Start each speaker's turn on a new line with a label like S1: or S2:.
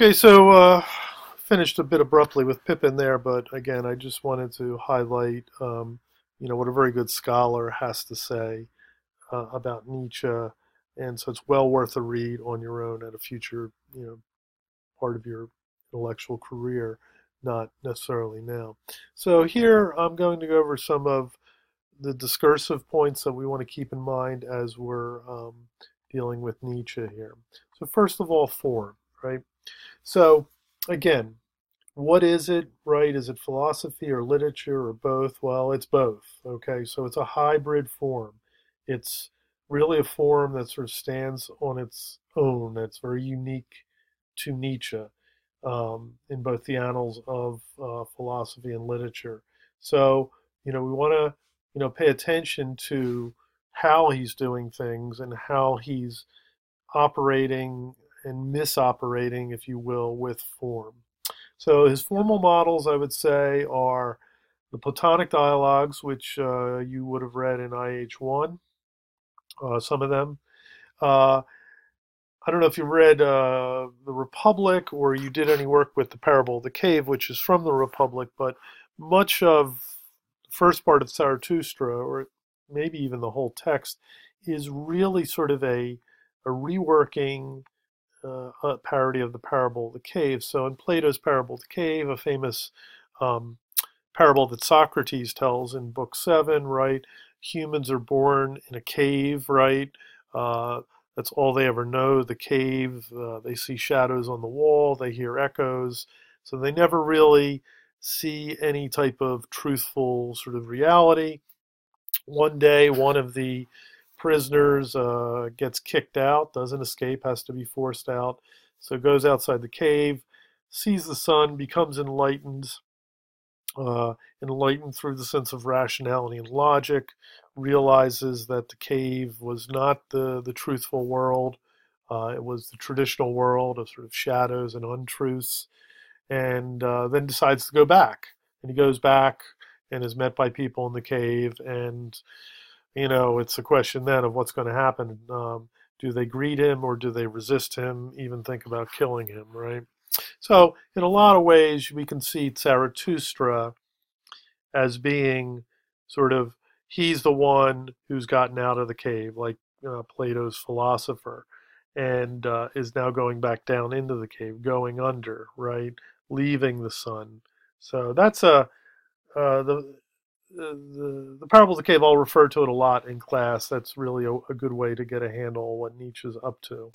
S1: Okay, so finished a bit abruptly with Pippin there, but again, I just wanted to highlight, what a very good scholar has to say about Nietzsche, and so it's well worth a read on your own at a future, part of your intellectual career, not necessarily now. So here I'm going to go over some of the discursive points that we want to keep in mind as we're dealing with Nietzsche here. So first of all, form, right? So again, what is it, right? Is it philosophy or literature or both? Well, it's both. Okay, so it's a hybrid form. It's really a form that sort of stands on its own. That's very unique to Nietzsche in both the annals of philosophy and literature. So, we want to, pay attention to how he's doing things and how he's operating and misoperating, if you will, with form. So his formal models, I would say, are the Platonic dialogues, which you would have read in IH1, some of them. Uh, I don't know if you read The Republic or you did any work with the Parable of the Cave, which is from the Republic, but much of the first part of Zarathustra, or maybe even the whole text, is really sort of a reworking a parody of the Parable of the Cave. So in Plato's Parable of the Cave, a famous um, parable that Socrates tells in Book 7, right? Humans are born in a cave, right? That's all they ever know, the cave. They see shadows on the wall, they hear echoes. So they never really see any type of truthful sort of reality. One day, one of the prisoners gets kicked out, doesn't escape, has to be forced out. So goes outside the cave, sees the sun, becomes enlightened through the sense of rationality and logic, realizes that the cave was not the truthful world. It was the traditional world of sort of shadows and untruths, and then decides to go back. And he goes back and is met by people in the cave, and it's a question then of what's going to happen. Do they greet him or do they resist him, even think about killing him, right? So, in a lot of ways, we can see Zarathustra as being sort of, he's the one who's gotten out of the cave, like Plato's philosopher, and is now going back down into the cave, going under, right? Leaving the sun. So that's the parable of the cave. I'll refer to it a lot in class. That's really a good way to get a handle on what Nietzsche's up to.